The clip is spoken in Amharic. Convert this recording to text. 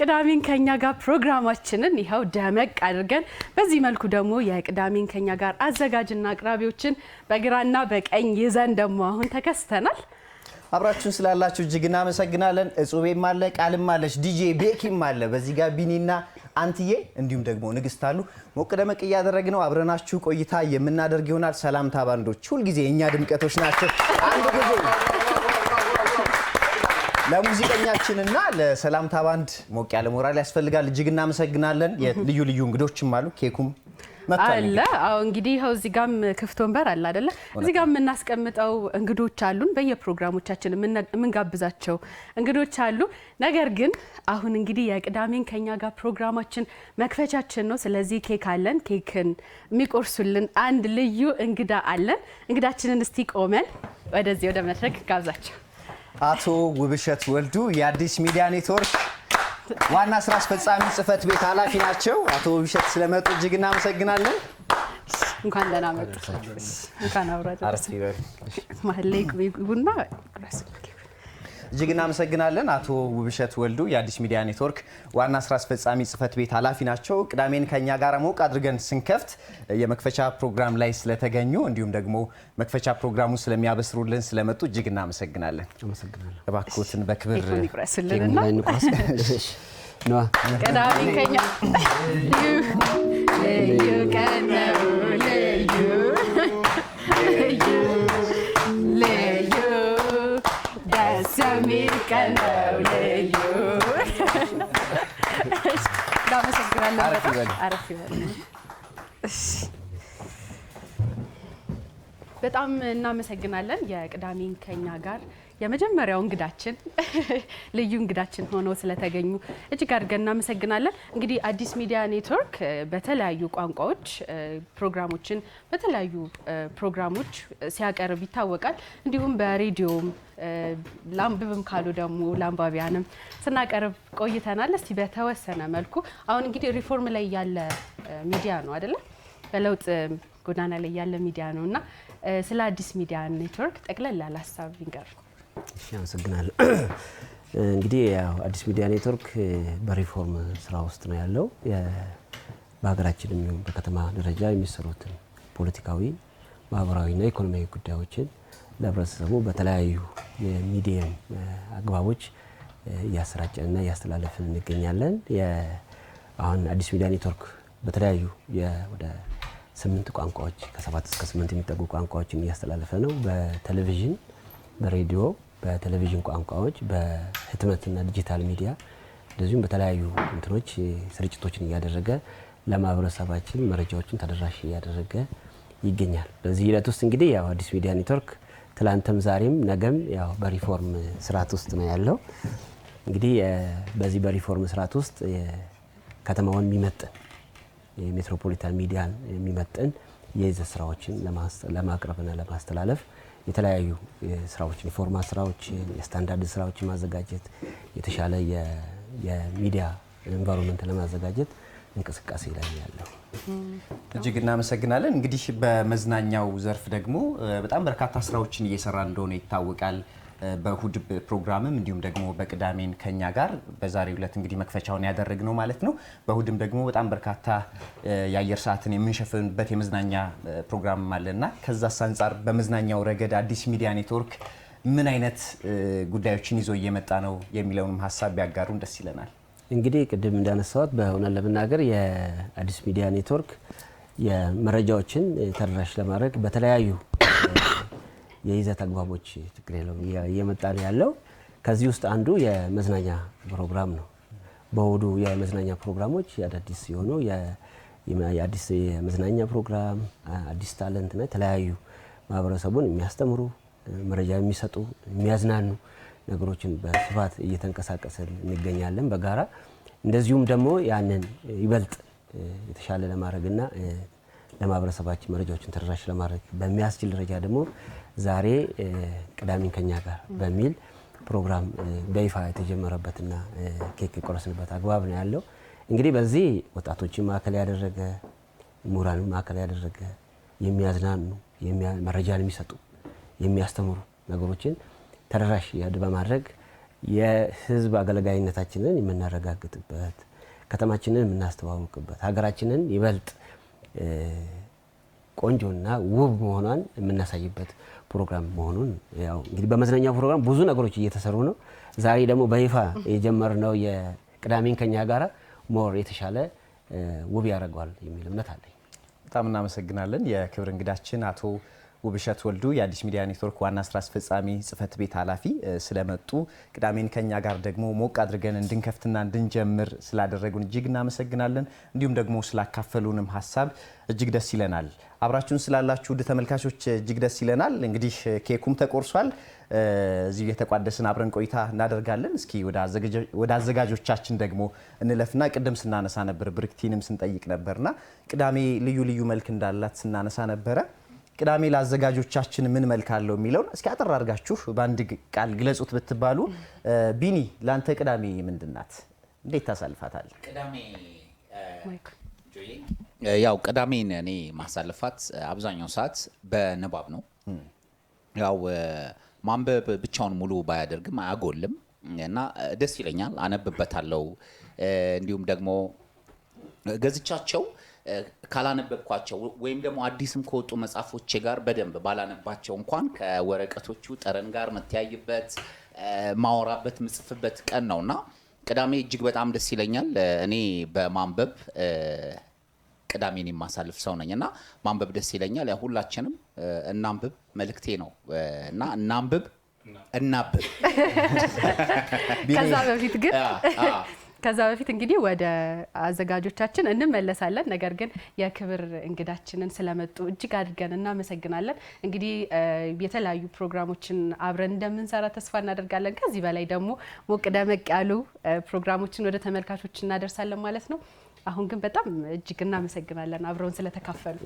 ቅዳሜን ከኛ ጋር ፕሮግራማችንን ይሄው ደመቅ አድርገን በዚህ መልኩ ደግሞ የቅዳሜን ከኛ ጋር አዘጋጅና አቅራቢዎችን በግራና በቀኝ ይዘን ደግሞ አሁን ተከስተናል። አብራችሁን ስላላችሁ እጅግ እናመሰግናለን። እጹቤም አለ፣ ቃልም አለች፣ ዲጄ ቤኪም አለ፣ በዚህ ጋር ቢኒና አንትዬ እንዲሁም ደግሞ ንግስት አሉ። ሞቅ ደመቅ እያደረግነው አብረናችሁ ቆይታ የምናደርግ ይሆናል። ሰላምታ ባንዶች ሁሉ ጊዜ እኛ ድምቀቶች ናቸው። አንድ ጊዜ ለሙዚቀኛችንና ለሰላምታ ባንድ ሞቅ ያለ ሞራል ያስፈልጋል። እጅግ እናመሰግናለን። ልዩ ልዩ እንግዶችም አሉ። ኬኩም አለ። አዎ እንግዲህ ይሄው እዚህ ጋርም ክፍት ወንበር አለ አይደለ? እዚህ ጋር የምናስቀምጠው እንግዶች አሉን። በየፕሮግራሞቻችን የምንጋብዛቸው እንግዶች አሉ። ነገር ግን አሁን እንግዲህ የቅዳሜን ከኛ ጋር ፕሮግራማችን መክፈቻችን ነው። ስለዚህ ኬክ አለን። ኬክን የሚቆርሱልን አንድ ልዩ እንግዳ አለን። እንግዳችንን እስቲ ቆመን ወደዚህ ወደ መድረክ ጋብዛቸው። አቶ ውብሸት ወልዱ የአዲስ ሚዲያ ኔትወርክ ዋና ስራ አስፈጻሚ ጽህፈት ቤት ኃላፊ ናቸው። አቶ ውብሸት ስለመጡ እጅግ እናመሰግናለን። እንኳን ደህና መጡ። እንኳን አብራችሁ ማህሌ ቡና እጅግ እናመሰግናለን። አቶ ውብሸት ወልዱ የአዲስ ሚዲያ ኔትወርክ ዋና ስራ አስፈጻሚ ጽህፈት ቤት ኃላፊ ናቸው። ቅዳሜን ከኛ ጋር ሞቅ አድርገን ስንከፍት የመክፈቻ ፕሮግራም ላይ ስለተገኙ እንዲሁም ደግሞ መክፈቻ ፕሮግራሙ ስለሚያበስሩልን ስለመጡ እጅግ እናመሰግናለን። እባክዎትን በክብር ይቅረስልንና ቅዳሜን ከኛ ልዩ ቀን ነው ሰሚር ቀነው ልዩ እናመሰግናለን። አረፍ ይበል። በጣም እናመሰግናለን። የቅዳሜን ከኛ ጋር የመጀመሪያው እንግዳችን ልዩ እንግዳችን ሆነው ስለተገኙ እጅግ አድርገን እናመሰግናለን። እንግዲህ አዲስ ሚዲያ ኔትወርክ በተለያዩ ቋንቋዎች ፕሮግራሞችን በተለያዩ ፕሮግራሞች ሲያቀርብ ይታወቃል። እንዲሁም በሬዲዮም ላምብብም ካሉ ደግሞ ላምባቢያንም ስናቀርብ ቆይተናል። እስቲ በተወሰነ መልኩ አሁን እንግዲህ ሪፎርም ላይ ያለ ሚዲያ ነው አይደለ? በለውጥ ጎዳና ላይ ያለ ሚዲያ ነውና ስለ አዲስ ሚዲያ ኔትወርክ ጠቅለል ያለ ሀሳብ ይንገር። እሺ፣ አመሰግናለሁ። እንግዲህ ያው አዲስ ሚዲያ ኔትወርክ በሪፎርም ስራ ውስጥ ነው ያለው። በሀገራችን የሚሆን በከተማ ደረጃ የሚሰሩትን ፖለቲካዊ፣ ማህበራዊና ኢኮኖሚያዊ ጉዳዮችን ለህብረተሰቡ በተለያዩ የሚዲየም አግባቦች እያሰራጨንና እያስተላለፍን እንገኛለን። አሁን አዲስ ሚዲያ ኔትወርክ በተለያዩ ወደ 8 ቋንቋዎች ከ7 እስከ 8 የሚጠጉ ቋንቋዎችን እያስተላለፈ ነው። በቴሌቪዥን፣ በሬዲዮ፣ በቴሌቪዥን ቋንቋዎች፣ በህትመትና ዲጂታል ሚዲያ እንደዚሁም በተለያዩ እንትኖች ስርጭቶችን እያደረገ ለማህበረሰባችን መረጃዎችን ተደራሽ እያደረገ ይገኛል። በዚህ ሂደት ውስጥ እንግዲህ ያው አዲስ ሚዲያ ኔትወርክ ትላንትም ዛሬም ነገም ያው በሪፎርም ስርዓት ውስጥ ነው ያለው። እንግዲህ በዚህ በሪፎርም ስርዓት ውስጥ ከተማውን የሚመጥን የሜትሮፖሊታን ሚዲያን የሚመጥን የይዘት ስራዎችን ለማቅረብና ለማስተላለፍ የተለያዩ ስራዎችን የፎርማት ስራዎችን የስታንዳርድ ስራዎችን ማዘጋጀት የተሻለ የሚዲያ ኤንቫይሮንመንት ለማዘጋጀት እንቅስቃሴ ላይ ያለው እጅግ እናመሰግናለን። እንግዲህ በመዝናኛው ዘርፍ ደግሞ በጣም በርካታ ስራዎችን እየሰራ እንደሆነ ይታወቃል። በእሁድ ፕሮግራምም እንዲሁም ደግሞ በቅዳሜን ከኛ ጋር በዛሬው ዕለት እንግዲህ መክፈቻውን ያደረግነው ማለት ነው። በእሁድም ደግሞ በጣም በርካታ የአየር ሰዓትን የምንሸፍንበት የመዝናኛ ፕሮግራም አለና ከዛስ አንፃር በመዝናኛው ረገድ አዲስ ሚዲያ ኔትወርክ ምን አይነት ጉዳዮችን ይዞ እየመጣ ነው የሚለውንም ሀሳብ ቢያጋሩን ደስ ይለናል። እንግዲህ ቅድም እንዳነሳሁት በእውነት ለመናገር የአዲስ ሚዲያ ኔትወርክ የመረጃዎችን ተደራሽ ለማድረግ በተለያዩ የይዘት አግባቦች ችግር የለውም እየመጣ ነው ያለው። ከዚህ ውስጥ አንዱ የመዝናኛ ፕሮግራም ነው። በእሁዱ የመዝናኛ ፕሮግራሞች አዳዲስ የሆኑ የአዲስ የመዝናኛ ፕሮግራም አዲስ ታለንትና የተለያዩ ማህበረሰቡን የሚያስተምሩ መረጃ የሚሰጡ የሚያዝናኑ ነገሮችን በስፋት እየተንቀሳቀስን እንገኛለን በጋራ። እንደዚሁም ደግሞ ያንን ይበልጥ የተሻለ ለማድረግና ለማህበረሰባችን መረጃዎችን ተደራሽ ለማድረግ በሚያስችል ደረጃ ደግሞ ዛሬ ቅዳሜን ከኛ ጋር በሚል ፕሮግራም በይፋ የተጀመረበትና ኬክ የቆረስንበት አግባብ ነው ያለው። እንግዲህ በዚህ ወጣቶችን ማዕከል ያደረገ ምሁራንን ማዕከል ያደረገ የሚያዝናኑ መረጃን የሚሰጡ የሚያስተምሩ ነገሮችን ተደራሽ በማድረግ የህዝብ አገልጋይነታችንን የምናረጋግጥበት፣ ከተማችንን የምናስተዋውቅበት፣ ሀገራችንን ይበልጥ ቆንጆና ውብ መሆኗን የምናሳይበት ፕሮግራም መሆኑን ያው እንግዲህ በመዝናኛው ፕሮግራም ብዙ ነገሮች እየተሰሩ ነው። ዛሬ ደግሞ በይፋ የጀመርነው የቅዳሜን ከኛ ጋር ሞር የተሻለ ውብ ያደርገዋል የሚል እምነት አለኝ። በጣም እናመሰግናለን። የክብር እንግዳችን አቶ ውብሸት ወልዱ የአዲስ ሚዲያ ኔትወርክ ዋና ስራ አስፈጻሚ ጽህፈት ቤት ኃላፊ ስለመጡ ቅዳሜን ከኛ ጋር ደግሞ ሞቅ አድርገን እንድንከፍትና እንድንጀምር ስላደረጉን እጅግ እናመሰግናለን። እንዲሁም ደግሞ ስላካፈሉንም ሀሳብ እጅግ ደስ ይለናል። አብራችሁን ስላላችሁ ውድ ተመልካቾች እጅግ ደስ ይለናል። እንግዲህ ኬኩም ተቆርሷል። እዚሁ የተቋደስን አብረን ቆይታ እናደርጋለን። እስኪ ወደ አዘጋጆቻችን ደግሞ እንለፍና ቅድም ስናነሳ ነበር፣ ብርክቲንም ስንጠይቅ ነበርና ቅዳሜ ልዩ ልዩ መልክ እንዳላት ስናነሳ ነበረ። ቅዳሜ ለአዘጋጆቻችን ምን መልክ አለው የሚለውን እስኪ አጠር አድርጋችሁ በአንድ ቃል ግለጹት ብትባሉ፣ ቢኒ ላንተ ቅዳሜ ምንድናት? እንዴት ታሳልፋታል? ቅዳሜ ያው ቅዳሜን እኔ ማሳልፋት አብዛኛው ሰዓት በንባብ ነው። ያው ማንበብ ብቻውን ሙሉ ባያደርግም አያጎልም እና ደስ ይለኛል፣ አነብበታለሁ። እንዲሁም ደግሞ ገዝቻቸው ካላነበብኳቸው ወይም ደግሞ አዲስም ከወጡ መጽሐፎቼ ጋር በደንብ ባላነባቸው እንኳን ከወረቀቶቹ ጠረን ጋር መተያይበት ማወራበት ምጽፍበት ቀን ነውና ቅዳሜ እጅግ በጣም ደስ ይለኛል። እኔ በማንበብ ቅዳሜን የማሳልፍ ሰው ነኝና ማንበብ ደስ ይለኛል። ያ ሁላችንም እናንብብ መልእክቴ ነው እና እናንብብ። ከዛ በፊት እንግዲህ ወደ አዘጋጆቻችን እንመለሳለን። ነገር ግን የክብር እንግዳችንን ስለመጡ እጅግ አድርገን እናመሰግናለን። እንግዲህ የተለያዩ ፕሮግራሞችን አብረን እንደምንሰራ ተስፋ እናደርጋለን። ከዚህ በላይ ደግሞ ሞቅ ደመቅ ያሉ ፕሮግራሞችን ወደ ተመልካቾች እናደርሳለን ማለት ነው። አሁን ግን በጣም እጅግ እናመሰግናለን አብረውን ስለተካፈሉ።